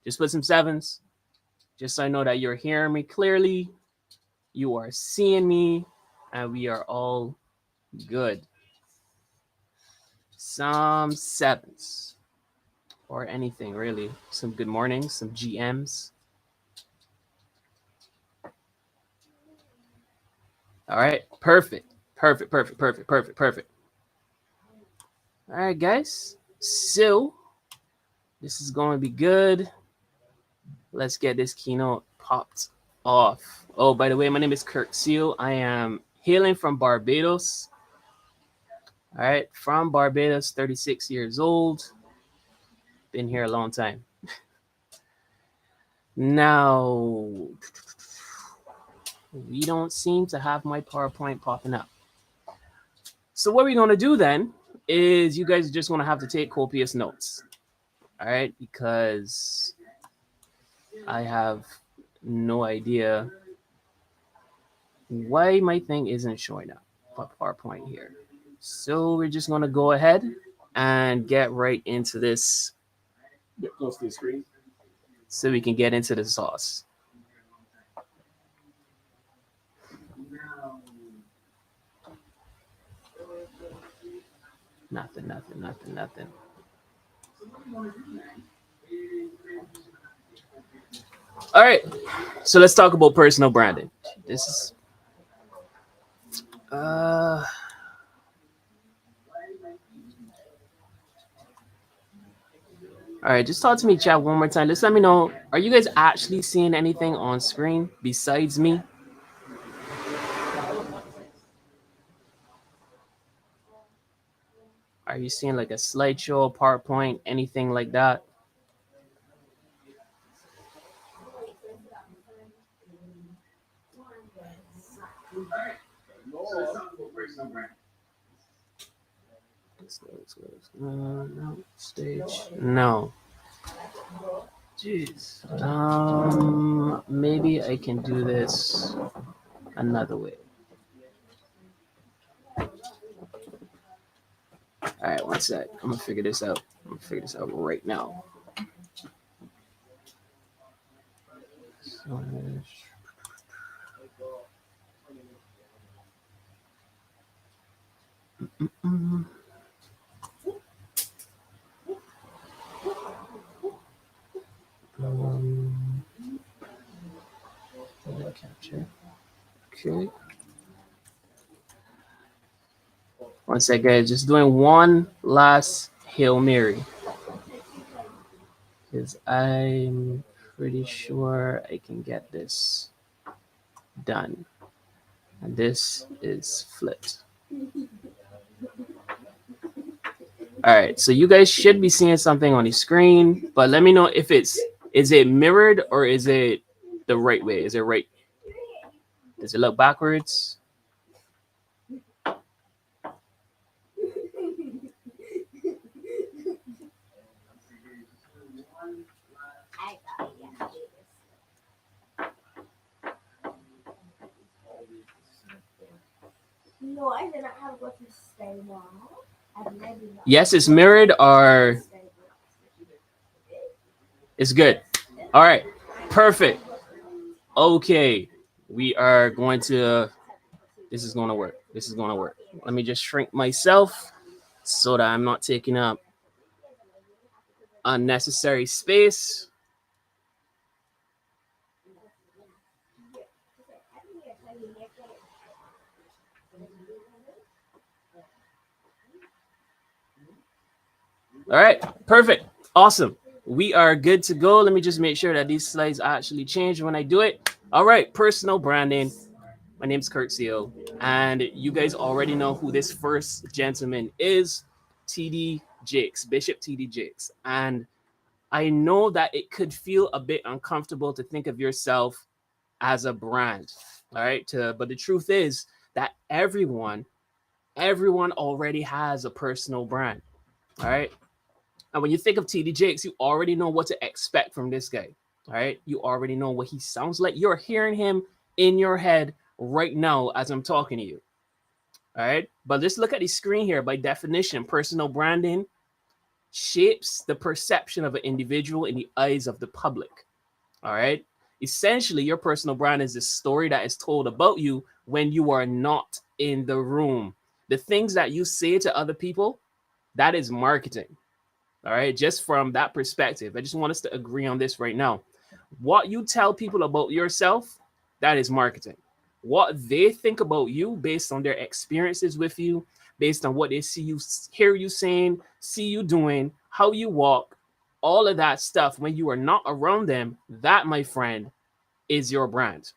Just put some sevens, just so I know that you're hearing me clearly, you are seeing me, and we are all good. Some sevens or anything really. Some good mornings, some GMs. All right, perfect, perfect, perfect, perfect, perfect, perfect. All right, guys. So this is going to be good. Let's get this keynote popped off. Oh, by the way, my name is Kirk Seal. I am hailing from Barbados. All right, from Barbados, 36 years old. Been here a long time. Now, we don't seem to have my PowerPoint popping up. So what we're going to do then is you guys are just going to have to take copious notes. All right, because I have no idea why my thing isn't showing up for PowerPoint here. So we're just going to go ahead and get right into this. Get close to the screen. So we can get into the sauce. Nothing. All right, so let's talk about personal branding. This is all right, just talk to me, chat, one more time. Just let me know. Are you guys actually seeing anything on screen besides me? Are you seeing like a slideshow, PowerPoint, anything like that? No, stage. No. Jeez. Maybe I can do this another way. All right, one sec. I'm gonna figure this out. I'm gonna figure this out right now. Capture. Okay. One sec, guys. Just doing one last Hail Mary. Because I'm pretty sure I can get this done. And this is flipped. All right, so you guys should be seeing something on the screen, but let me know if is it mirrored or is it the right way? Is it right? Does it look backwards? No, I did not have what to stay now. Yes, it's mirrored or it's good. All right, perfect. Okay, we are going to, this is going to work. This is going to work. Let me just shrink myself so that I'm not taking up unnecessary space. All right, perfect. Awesome. We are good to go. Let me just make sure that these slides actually change when I do it. All right, personal branding. My name's Kurt Seal, and you guys already know who this first gentleman is, TD Jakes, Bishop TD Jakes. And I know that it could feel a bit uncomfortable to think of yourself as a brand, all right? But the truth is that everyone already has a personal brand, all right? And when you think of TD Jakes, you already know what to expect from this guy. All right. You already know what he sounds like. You're hearing him in your head right now as I'm talking to you. All right. But let's look at the screen here. By definition, personal branding shapes the perception of an individual in the eyes of the public. All right. Essentially, your personal brand is the story that is told about you when you are not in the room. The things that you say to other people, that is marketing. All right. Just from that perspective, I just want us to agree on this right now. What you tell people about yourself, that is marketing. What they think about you based on their experiences with you, based on what they see you, hear you saying, see you doing, how you walk, all of that stuff when you are not around them, that, my friend, is your brand.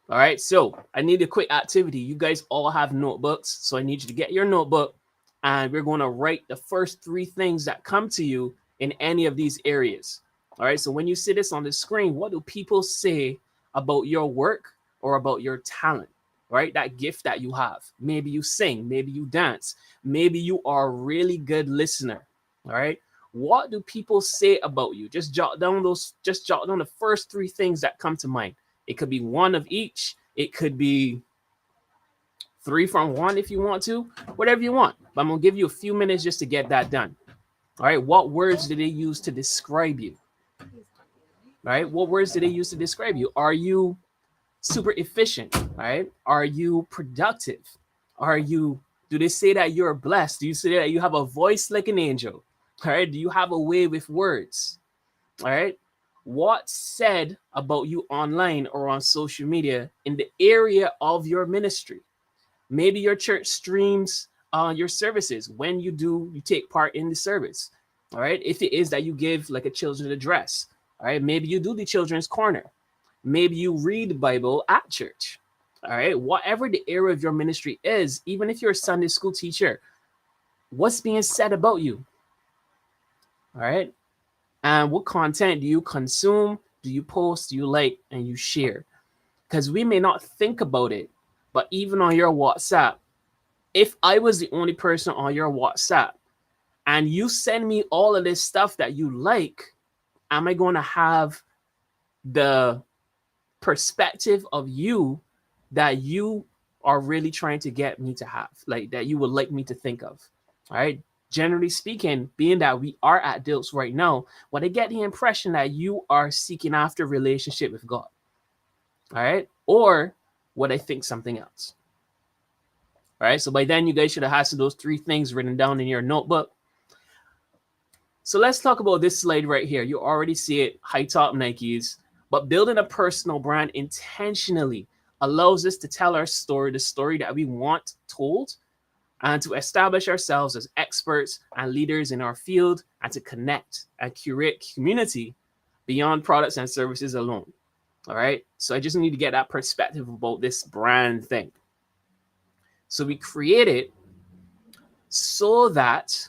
All right. So I need a quick activity. You guys all have notebooks. So I need you to get your notebook and we're going to write the first three things that come to you in any of these areas. All right. So when you see this on the screen, what do people say about your work or about your talent? Right? That gift that you have. Maybe you sing, maybe you dance, maybe you are a really good listener. All right. What do people say about you? Just jot down the first three things that come to mind. It could be one of each. It could be three from one if you want to, whatever you want. But I'm going to give you a few minutes just to get that done. All right. What words did they use to describe you? All right. What words did they use to describe you? Are you super efficient? Right? Are you productive? Do they say that you're blessed? Do you say that you have a voice like an angel? All right. Do you have a way with words? All right. What's said about you online or on social media in the area of your ministry? Maybe your church streams your services when you take part in the service. All right. If it is that you give like a children's address, all right. Maybe you do the children's corner. Maybe you read the Bible at church. All right. Whatever the area of your ministry is, even if you're a Sunday school teacher, what's being said about you? All right. And what content do you consume? Do you post? Do you like and you share? Because we may not think about it, but even on your WhatsApp, if I was the only person on your WhatsApp and you send me all of this stuff that you like, am I going to have the perspective of you that you are really trying to get me to have, like that you would like me to think of? All right. Generally speaking, being that we are at DYLTS right now, what I get the impression that you are seeking after relationship with God. All right. Or what I think something else. All right. So by then you guys should have had those three things written down in your notebook. So let's talk about this slide right here. You already see it, high top Nikes, but building a personal brand intentionally allows us to tell our story, the story that we want told, and to establish ourselves as experts and leaders in our field, and to connect and curate community beyond products and services alone. All right. So I just need to get that perspective about this brand thing. So we create it so that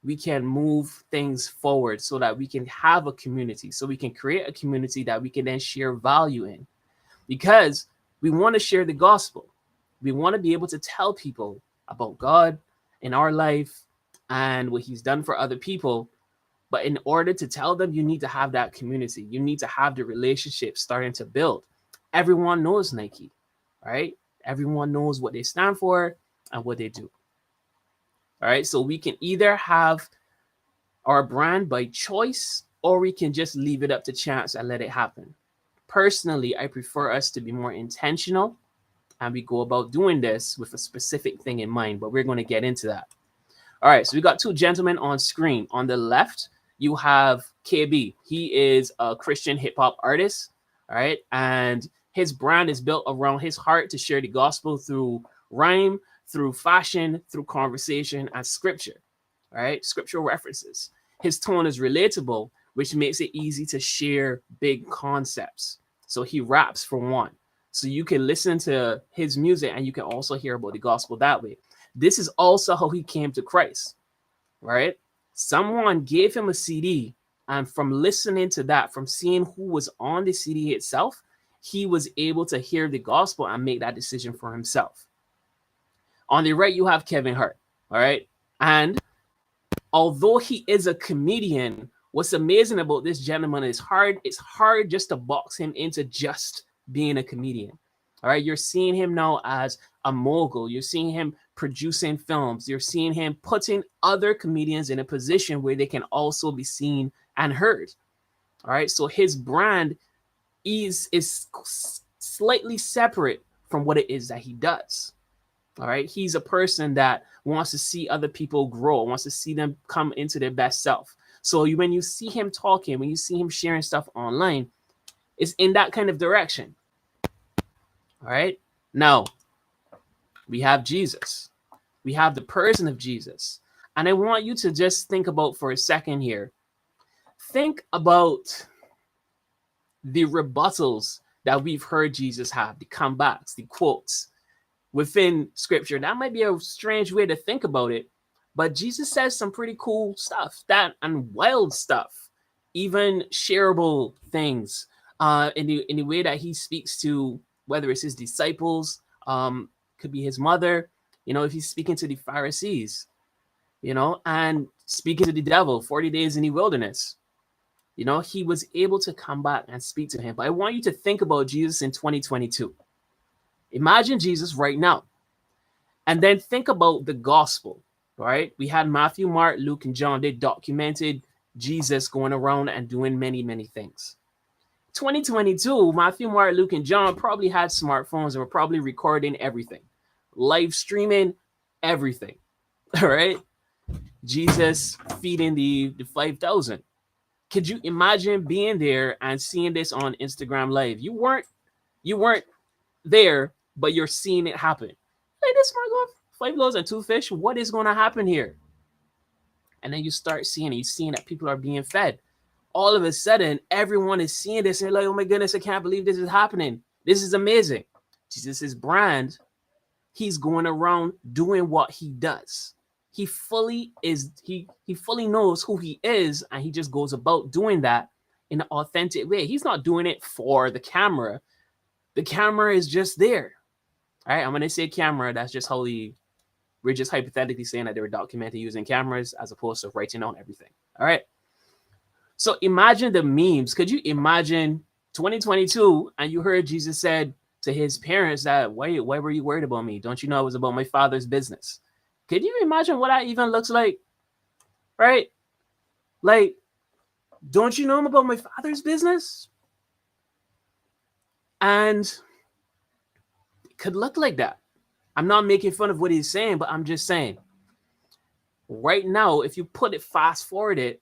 we can move things forward, so that we can have a community, so we can create a community that we can then share value in, because we want to share the gospel. We want to be able to tell people about God in our life and what he's done for other people. But in order to tell them, you need to have that community. You need to have the relationship starting to build. Everyone knows Nike, right? Everyone knows what they stand for and what they do. All right. So we can either have our brand by choice, or we can just leave it up to chance and let it happen. Personally, I prefer us to be more intentional, and we go about doing this with a specific thing in mind, but we're going to get into that. All right. So we got two gentlemen on screen. On the left, you have KB. He is a Christian hip hop artist. All right. And his brand is built around his heart to share the gospel through rhyme, through fashion, through conversation, and scripture. All right. Scriptural references. His tone is relatable, which makes it easy to share big concepts. So he raps for one. So you can listen to his music and you can also hear about the gospel that way. This is also how he came to Christ, right? Someone gave him a CD, and from listening to that, from seeing who was on the CD itself, he was able to hear the gospel and make that decision for himself. On the right, you have Kevin Hart, all right? And although he is a comedian, what's amazing about this gentleman is it's hard just to box him into just being a comedian. All right, you're seeing him now as a mogul. You're seeing him producing films. You're seeing him putting other comedians in a position where they can also be seen and heard. All right. So his brand is slightly separate from what it is that he does. All right. He's a person that wants to see other people grow, wants to see them come into their best self. So when you see him talking, when you see him sharing stuff online, it's in that kind of direction. All right. Now, we have Jesus. We have the person of Jesus. And I want you to just think about for a second here. Think about the rebuttals that we've heard Jesus have, the comebacks, the quotes within scripture. That might be a strange way to think about it, but Jesus says some pretty cool stuff, that and wild stuff, even shareable things in the way that he speaks to, whether it's his disciples, could be his mother, if he's speaking to the Pharisees, and speaking to the devil 40 days in the wilderness. He was able to come back and speak to him. But I want you to think about Jesus in 2022. Imagine Jesus right now. And then think about the gospel, right? We had Matthew, Mark, Luke, and John. They documented Jesus going around and doing many, many things. 2022, Matthew, Mark, Luke, and John probably had smartphones and were probably recording everything, live streaming everything, all right? Jesus feeding the 5,000. Could you imagine being there and seeing this on Instagram Live? You weren't there, but you're seeing it happen. Hey, this Margot, 5 loaves and 2 fish. What is going to happen here? And then you start seeing it. You're seeing that people are being fed. All of a sudden, everyone is seeing this and they're like, oh my goodness, I can't believe this is happening. This is amazing. Jesus' brand, he's going around doing what he does. He fully knows who he is, and he just goes about doing that in an authentic way. He's not doing it for the camera. The camera is just there. All right, I'm going to say camera. That's just how we're just hypothetically saying that they were documented using cameras as opposed to writing down everything. All right. So imagine the memes. Could you imagine 2022 and you heard Jesus said to his parents that, why were you worried about me? Don't you know it was about my Father's business? Could you imagine what that even looks like? Right? Like, don't you know I'm about my Father's business? And it could look like that. I'm not making fun of what he's saying, but I'm just saying. Right now, if you put it fast forward it,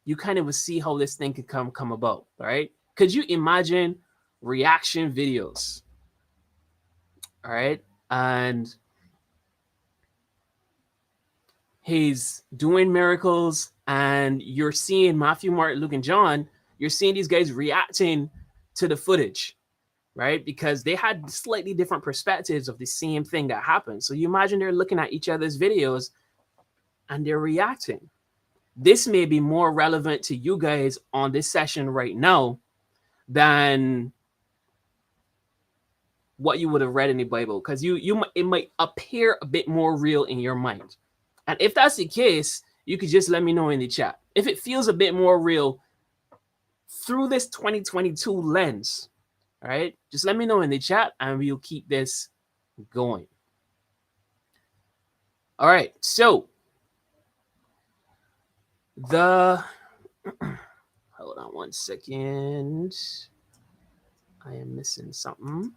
you kind of will see how this thing could come about, right? Could you imagine reaction videos? All right. And he's doing miracles, and you're seeing Matthew, Mark, Luke, and John. You're seeing these guys reacting to the footage, right? Because they had slightly different perspectives of the same thing that happened. So you imagine they're looking at each other's videos and they're reacting. This may be more relevant to you guys on this session right now than what you would have read in the Bible, because it might appear a bit more real in your mind. And if that's the case, you could just let me know in the chat. If it feels a bit more real through this 2022 lens, all right, just let me know in the chat and we'll keep this going. All right, so hold on one second. I am missing something.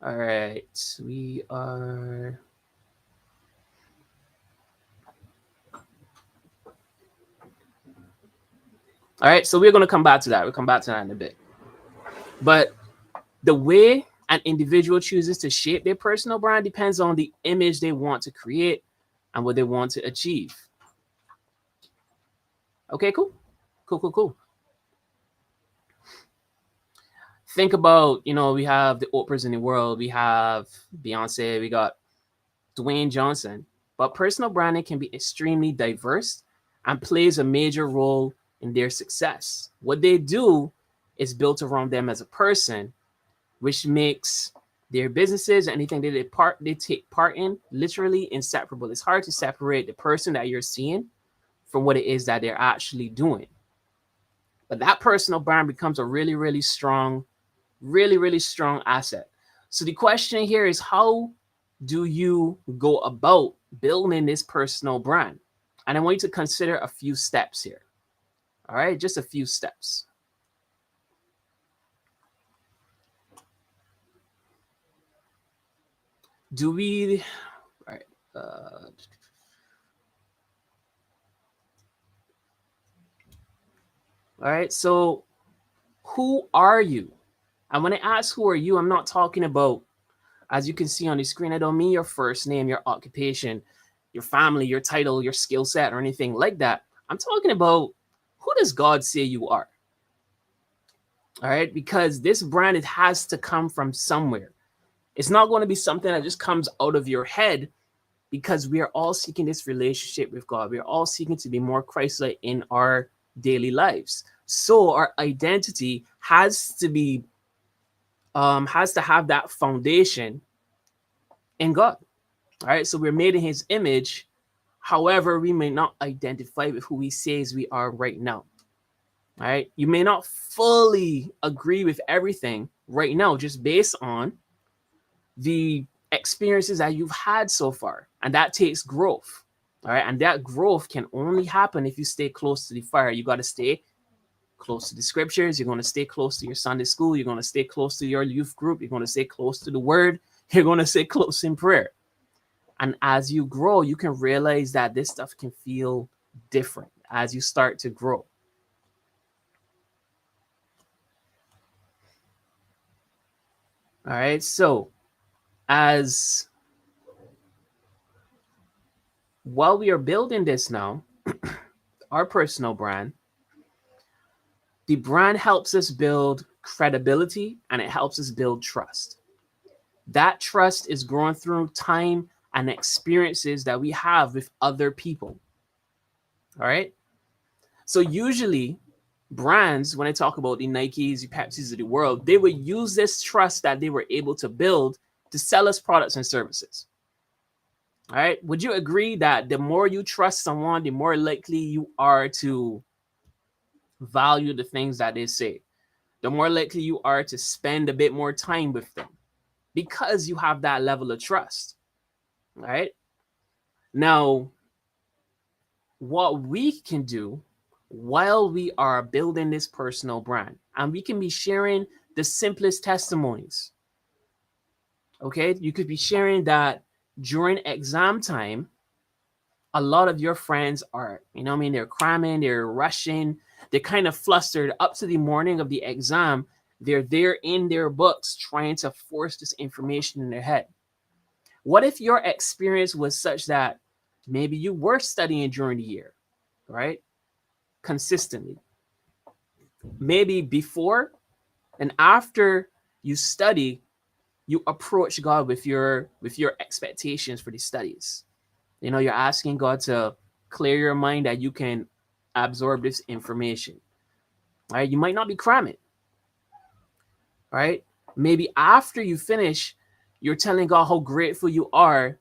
All right, we are. All right, so we're going to come back to that. We'll come back to that in a bit. But the way an individual chooses to shape their personal brand depends on the image they want to create and what they want to achieve. Okay, cool. Cool. Think about, we have the Oprahs in the world. We have Beyonce. We got Dwayne Johnson. But personal branding can be extremely diverse and plays a major role in their success. What they do is built around them as a person, which makes their businesses, anything that they take part in, literally inseparable. It's hard to separate the person that you're seeing from what it is that they're actually doing. But that personal brand becomes a really, really strong asset. So the question here is, how do you go about building this personal brand? And I want you to consider a few steps here. All right, just a few steps. Do we, all right, all right, so who are you? And when I ask who are you, I'm not talking about, as you can see on the screen, I don't mean your first name, your occupation, your family, your title, your skill set, or anything like that. I'm talking about, who does God say you are? All right, because this brand, it has to come from somewhere. It's not going to be something that just comes out of your head, because we are all seeking this relationship with God. We are all seeking to be more Christ-like in our daily lives. So our identity has to be has to have that foundation in God. All right, so we're made in His image. However, we may not identify with who He says we are right now. All right, you may not fully agree with everything right now, just based on the experiences that you've had so far, and that takes growth. All right, and that growth can only happen if you stay close to the fire. You got to stay close to the scriptures. You're going to stay close to your Sunday school. You're going to stay close to your youth group. You're going to stay close to the word. You're going to stay close in prayer. And as you grow, you can realize that this stuff can feel different as you start to grow. All right, so as while we are building this now, our personal brand, the brand helps us build credibility and it helps us build trust. That trust is growing through time and experiences that we have with other people. All right. So usually brands, when I talk about the Nikes, the Pepsis of the world, they would use this trust that they were able to build to sell us products and services. All right. Would you agree that the more you trust someone, the more likely you are to value the things that they say? The more likely you are to spend a bit more time with them because you have that level of trust. All right. Now, what we can do while we are building this personal brand, and we can be sharing the simplest testimonies. Okay. You could be sharing that during exam time, a lot of your friends are, they're cramming, they're rushing, they're kind of flustered up to the morning of the exam. They're there in their books trying to force this information in their head. What if your experience was such that maybe you were studying during the year, right? Consistently. Maybe before and after you study, you approach God with your expectations for the studies. You're asking God to clear your mind that you can absorb this information. Right? You might not be cramming. Right? Maybe after you finish, you're telling God how grateful you are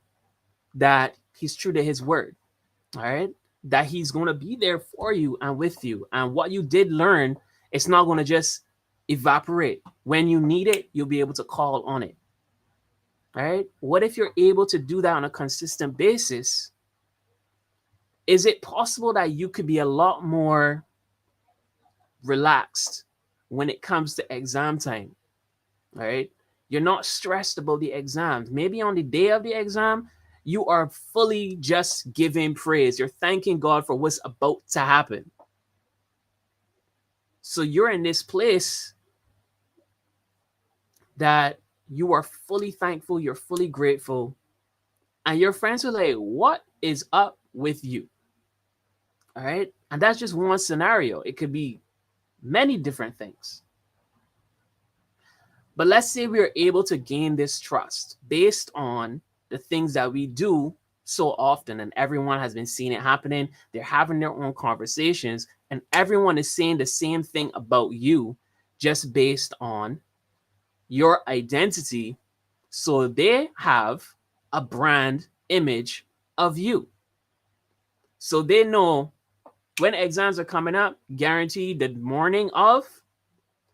that He's true to His word. All right? That He's going to be there for you and with you. And what you did learn, it's not going to just evaporate. When you need it, you'll be able to call on it. All right? What if you're able to do that on a consistent basis? Is it possible that you could be a lot more relaxed when it comes to exam time? All right. You're not stressed about the exams. Maybe on the day of the exam, you are fully just giving praise. You're thanking God for what's about to happen. So you're in this place that you are fully thankful, you're fully grateful, and your friends are like, what is up with you? All right. And that's just one scenario. It could be many different things. But let's say we are able to gain this trust based on the things that we do so often, and everyone has been seeing it happening. They're having their own conversations, and everyone is saying the same thing about you just based on your identity. So they have a brand image of you. So they know when exams are coming up, guaranteed the morning of,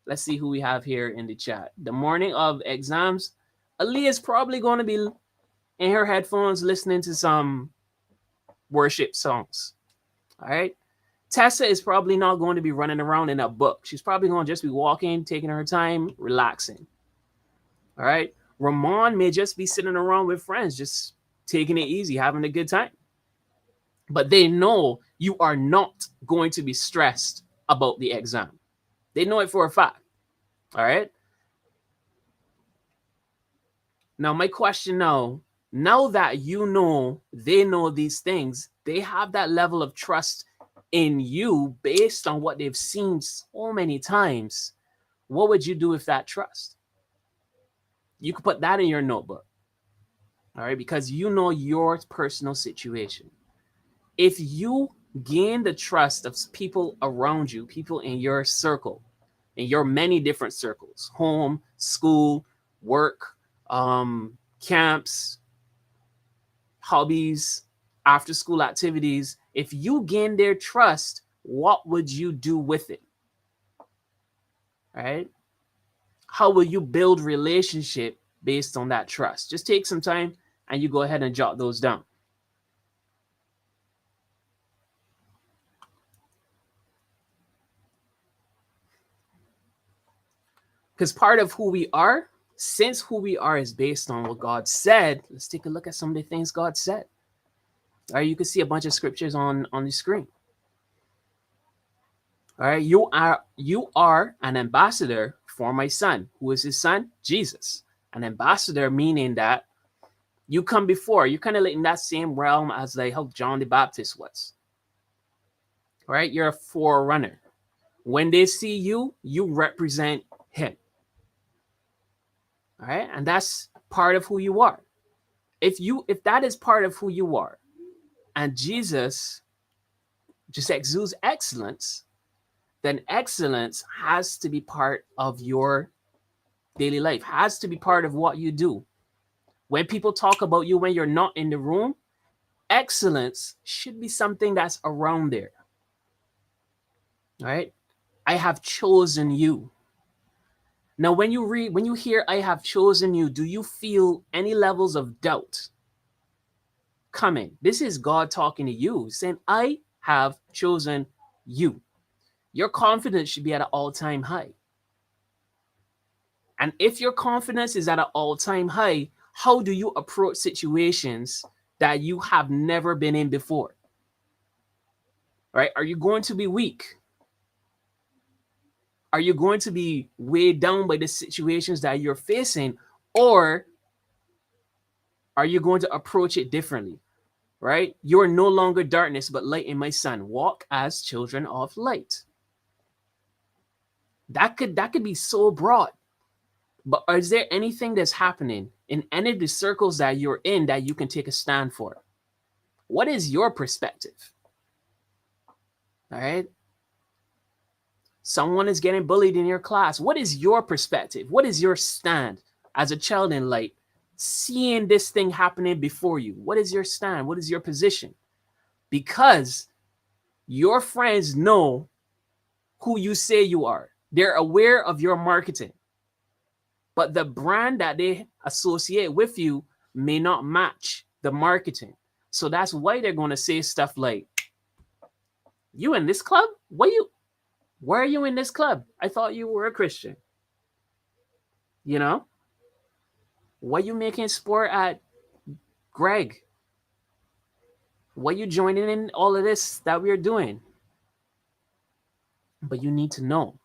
let's see who we have here in the chat. The morning of exams, Aaliyah's probably going to be in her headphones listening to some worship songs. All right. Tessa is probably not going to be running around in a book. She's probably going to just be walking, taking her time, relaxing. All right. Ramon may just be sitting around with friends, just taking it easy, having a good time. But they know you are not going to be stressed about the exam. They know it for a fact. All right. Now, my question now that you know they know these things, they have that level of trust in you based on what they've seen so many times. What would you do with that trust? You could put that in your notebook. All right. Because you know your personal situation. If you gain the trust of people around you, people in your circle, in your many different circles, home, school, work, camps, hobbies, after school activities, if you gain their trust, what would you do with it? Right? How will you build relationship based on that trust? Just take some time and you go ahead and jot those down. Because part of who we are, since who we are is based on what God said, let's take a look at some of the things God said. All right, you can see a bunch of scriptures on the screen. All right, you are an ambassador for my son. Who is his son? Jesus. An ambassador meaning that you come before. You're kind of like in that same realm as like how John the Baptist was. All right, you're a forerunner. When they see you, you represent him. All right, and that's part of who you are. If that is part of who you are, and Jesus just exudes excellence, then excellence has to be part of your daily life, has to be part of what you do. When people talk about you when you're not in the room, excellence should be something that's around there. All right? I have chosen you. Now, when you hear I have chosen you, do you feel any levels of doubt coming? This is God talking to you, saying, I have chosen you. Your confidence should be at an all-time high. And if your confidence is at an all-time high, how do you approach situations that you have never been in before? Right? Are you going to be weak? Are you going to be weighed down by the situations that you're facing? Or are you going to approach it differently? Right? You are no longer darkness, but light in my son. Walk as children of light. That could be so broad. But is there anything that's happening in any of the circles that you're in that you can take a stand for? What is your perspective? All right. Someone is getting bullied in your class. What is your perspective? What is your stand as a child in light, seeing this thing happening before you? What is your stand? What is your position? Because your friends know who you say you are. They're aware of your marketing. But the brand that they associate with you may not match the marketing. So that's why they're going to say stuff like, you in this club? Why are you in this club? I thought you were a Christian. You know? Why you making sport at Greg? Why you joining in all of this that we're doing? But you need to know.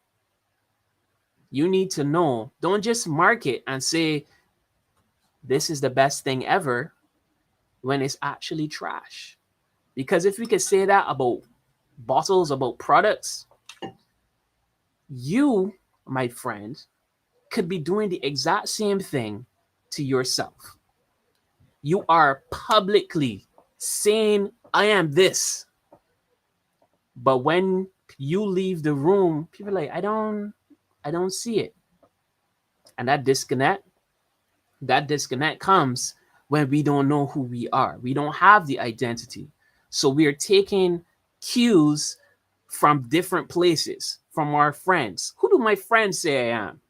You need to know. Don't just market and say, this is the best thing ever when it's actually trash. Because if we could say that about bottles, about products, you, my friend, could be doing the exact same thing to yourself. You are publicly saying, I am this. But when you leave the room, people are like, I don't see it. And that disconnect comes when we don't know who we are. We don't have the identity. So we are taking cues from different places, from our friends. Who do my friends say I am?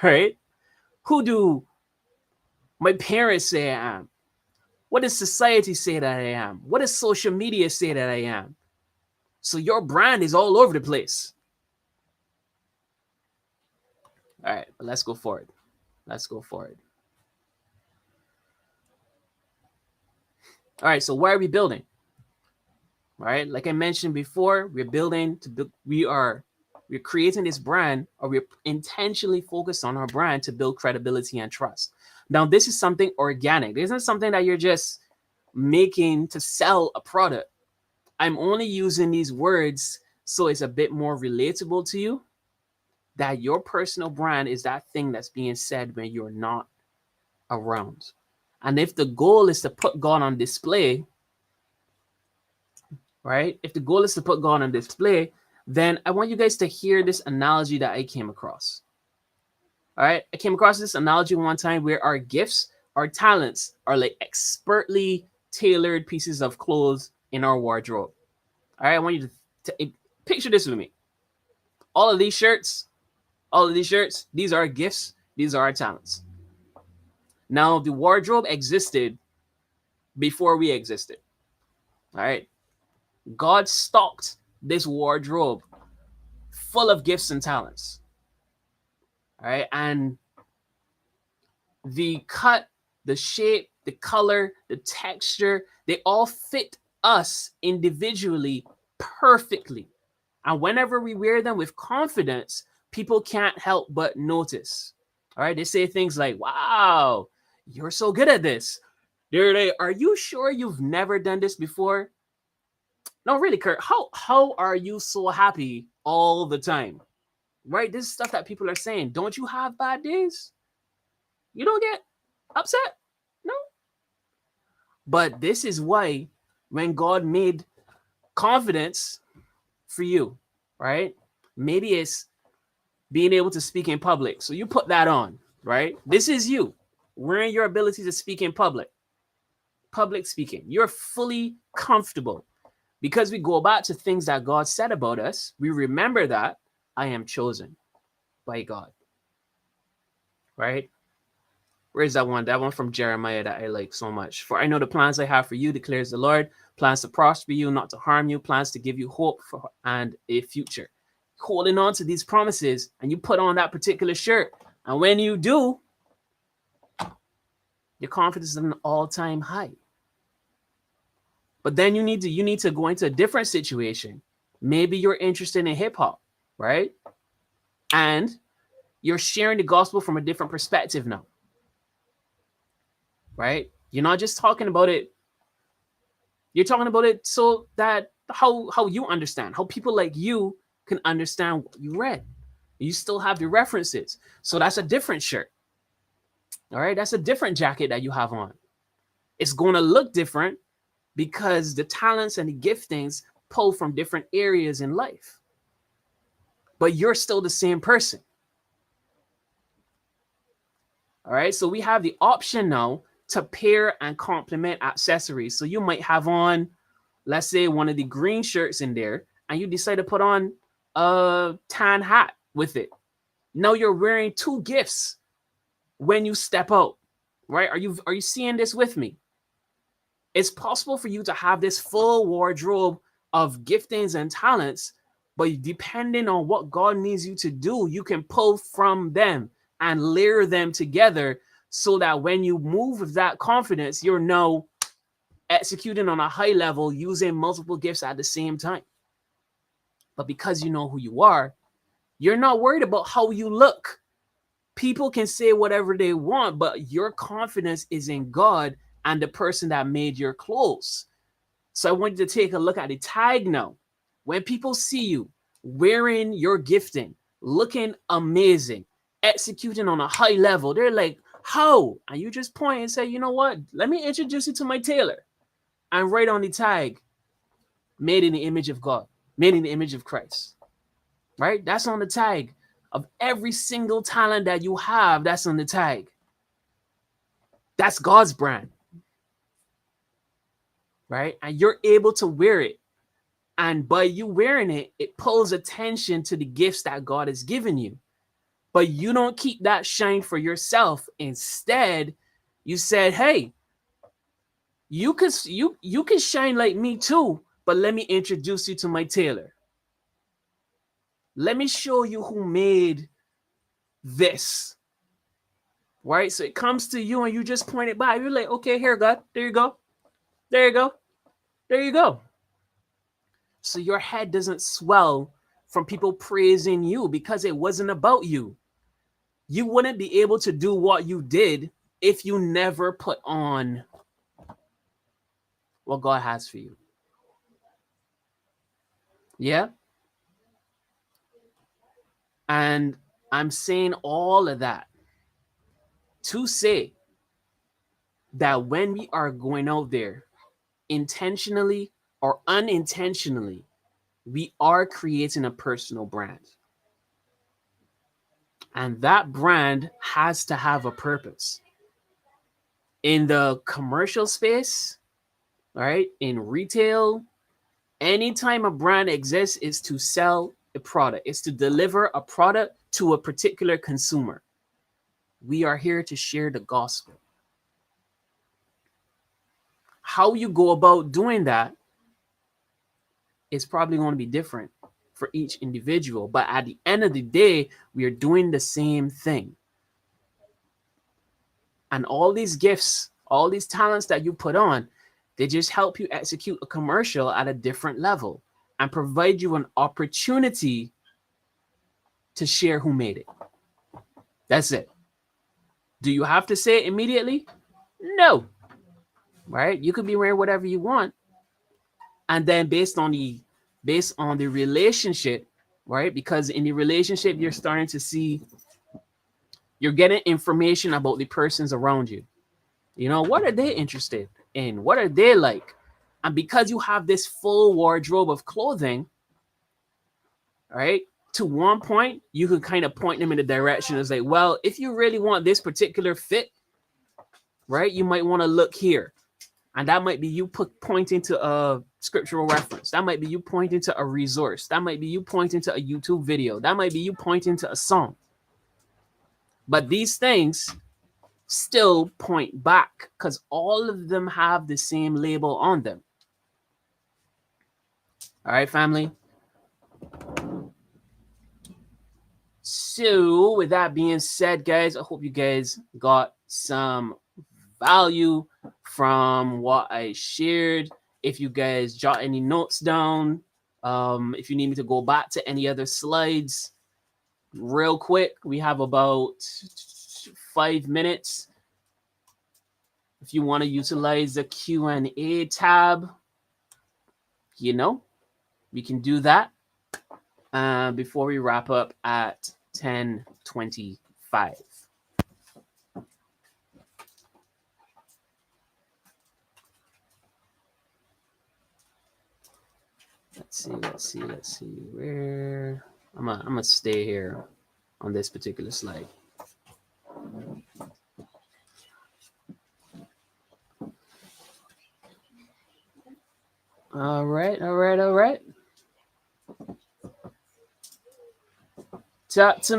Right? Who do My parents say I am. What does society say that I am? What does social media say that I am? So your brand is all over the place. All right, but let's go forward. Let's go forward. All right, so why are we building? All right, like I mentioned before, we're building to build, we're creating this brand, or we're intentionally focused on our brand to build credibility and trust. Now, this is something organic. This isn't something that you're just making to sell a product. I'm only using these words so it's a bit more relatable to you, that your personal brand is that thing that's being said when you're not around. And if the goal is to put God on display, right? If the goal is to put God on display, then I want you guys to hear this analogy that I came across. All right. I came across this analogy one time where our gifts, our talents are like expertly tailored pieces of clothes in our wardrobe. All right. I want you to picture this with me. All of these shirts, these are our gifts, these are our talents. Now, the wardrobe existed before we existed. All right. God stocked this wardrobe full of gifts and talents. All right. And the cut, the shape, the color, the texture, they all fit us individually perfectly. And whenever we wear them with confidence, people can't help but notice. All right. They say things like, wow, you're so good at this. Are you sure you've never done this before? No, really, Kurt. How are you so happy all the time? Right? This is stuff that people are saying. Don't you have bad days? You don't get upset? No. But this is why when God made confidence for you, right? Maybe it's being able to speak in public. So you put that on, right? This is you wearing your ability to speak in public speaking. You're fully comfortable. Because we go back to things that God said about us, we remember that I am chosen by God. Right? Where's that one? That one from Jeremiah that I like so much. For I know the plans I have for you, declares the Lord. Plans to prosper you, not to harm you. Plans to give you hope and a future. Holding on to these promises, and you put on that particular shirt. And when you do, your confidence is at an all-time high. But then you need to go into a different situation. Maybe you're interested in hip hop, right? And you're sharing the gospel from a different perspective now. Right? You're not just talking about it. You're talking about it so that how you understand, how people like you can understand what you read. You still have the references. So that's a different shirt. All right? That's a different jacket that you have on. It's going to look different because the talents and the giftings pull from different areas in life. But you're still the same person. All right, so we have the option now to pair and complement accessories. So you might have on, let's say, one of the green shirts in there, and you decide to put on a tan hat with it. Now you're wearing two gifts when you step out, right? Are you seeing this with me? It's possible for you to have this full wardrobe of giftings and talents, but depending on what God needs you to do, you can pull from them and layer them together so that when you move with that confidence, you're now executing on a high level using multiple gifts at the same time. But because you know who you are, you're not worried about how you look. People can say whatever they want, but your confidence is in God and the person that made your clothes. So I want you to take a look at the tag now. When people see you wearing your gifting, looking amazing, executing on a high level, they're like, how? And you just point and say, you know what? Let me introduce you to my tailor. And write on the tag, made in the image of God, made in the image of Christ. Right? That's on the tag of every single talent that you have. That's on the tag. That's God's brand. Right? And you're able to wear it. And by you wearing it, it pulls attention to the gifts that God has given you. But you don't keep that shine for yourself. Instead, You said, hey, you can shine like me too, but let me introduce you to my tailor. Let me show you who made this. Right? So it comes to you and you just point it by. You're like, okay, here, God. There you go. There you go. There you go. So your head doesn't swell from people praising you because it wasn't about you. You wouldn't be able to do what you did if you never put on what God has for you. Yeah? And I'm saying all of that to say that when we are going out there, intentionally or unintentionally, we are creating a personal brand. And that brand has to have a purpose. In the commercial space, right? In retail, anytime a brand exists, is to sell a product, it's to deliver a product to a particular consumer. We are here to share the gospel. How you go about doing that is probably going to be different for each individual, but at the end of the day, we are doing the same thing. And all these gifts, all these talents that you put on, they just help you execute a commercial at a different level and provide you an opportunity to share who made it. That's it. Do you have to say it immediately? No. Right? You could be wearing whatever you want. And then based on the relationship, right? Because in the relationship, you're starting to see, you're getting information about the persons around you. You know, what are they interested in? What are they like? And because you have this full wardrobe of clothing, right? To one point, you can kind of point them in the direction. It's like, well, if you really want this particular fit, right, you might want to look here. And that might be you pointing to a scriptural reference. That might be you pointing to a resource. That might be you pointing to a YouTube video. That might be you pointing to a song. But these things still point back because all of them have the same label on them. All right, family. So, with that being said, guys, I hope you guys got some value from what I shared. If you guys jot any notes down, if you need me to go back to any other slides, real quick, we have about 5 minutes. If you want to utilize the Q&A tab, you know, we can do that before we wrap up at 10:25. Let's see. Where I'm gonna stay here on this particular slide. All right. Talk to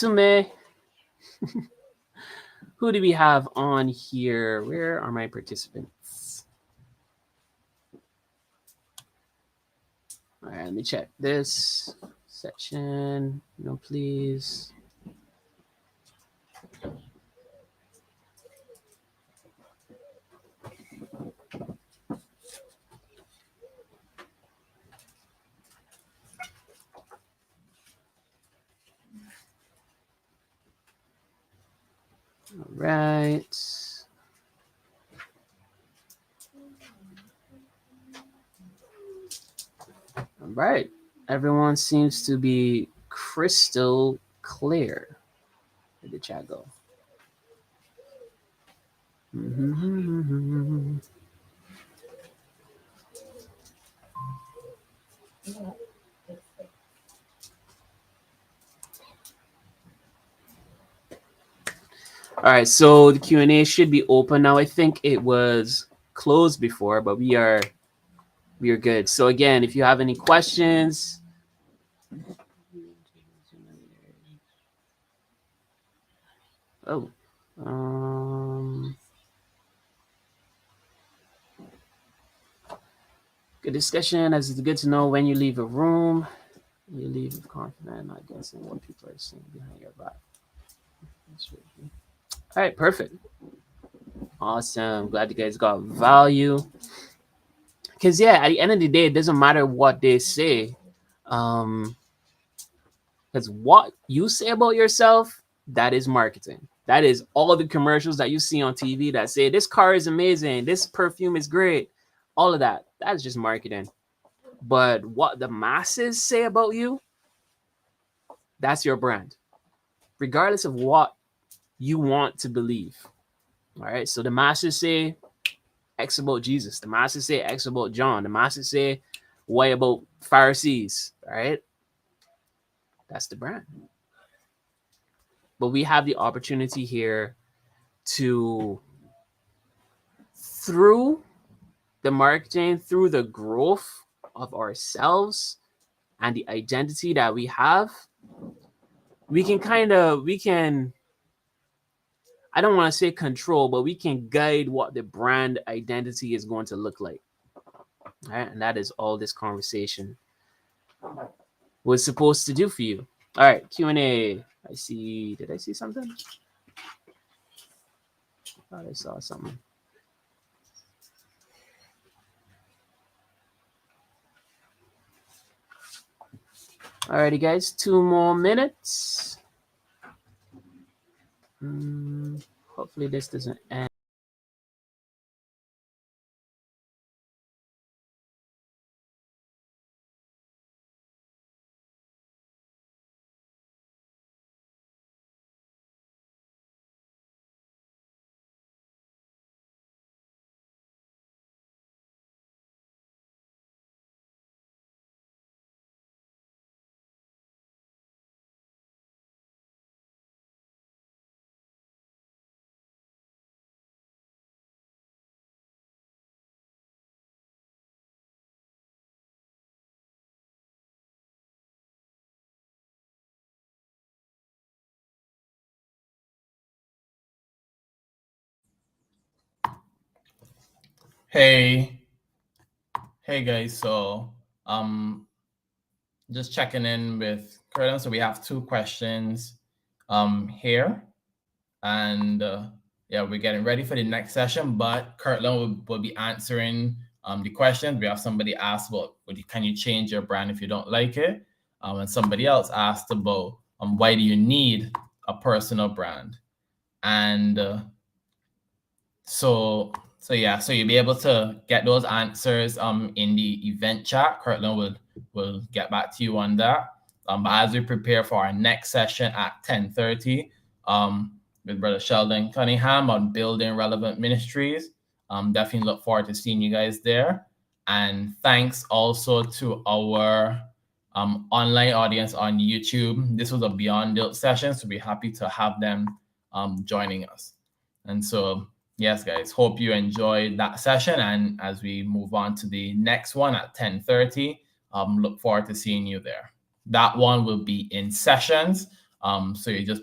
me. Who do we have on here? Where are my participants? All right, let me check this section. No, please. All right. All right. Everyone seems to be crystal clear. Where did the chat go? All right, so the Q&A should be open now. I think it was closed before, but we are good. So again, if you have any questions, oh, Good discussion, as it's good to know when you leave a room. You leave with confidence, not guessing what people are saying behind your back. All right, perfect. Awesome. Glad you guys got value. Because, yeah, at the end of the day, it doesn't matter what they say. Because what you say about yourself, that is marketing. That is all the commercials that you see on TV that say, this car is amazing, this perfume is great. All of that. That's just marketing. But what the masses say about you, that's your brand, regardless of what you want to believe. All right. So the masses say X about Jesus. The masses say X about John. The masses say Y about Pharisees. All right. That's the brand. But we have the opportunity here to, through the marketing, through the growth of ourselves and the identity that we have, we can I don't want to say control, but we can guide what the brand identity is going to look like. All right. And that is all this conversation was supposed to do for you. All right. Q&A. Did I see something? I thought I saw something. Alrighty, guys. 2 more minutes. Hopefully this doesn't end. Hey guys, so just checking in with Curtin. So we have 2 questions here, and yeah, we're getting ready for the next session, but Kirtland will be answering the questions. We have somebody asked about can you change your brand if you don't like it, and somebody else asked about why do you need a personal brand. And so you'll be able to get those answers in the event chat. Kirtland will get back to you on that. But as we prepare for our next session at 10:30 with Brother Sheldon Cunningham on building relevant ministries, definitely look forward to seeing you guys there. And thanks also to our online audience on YouTube. This was a Beyond DYLTS session, so we're happy to have them joining us. And so, yes, guys, hope you enjoyed that session. And as we move on to the next one at 10:30, look forward to seeing you there. That one will be in sessions. So you just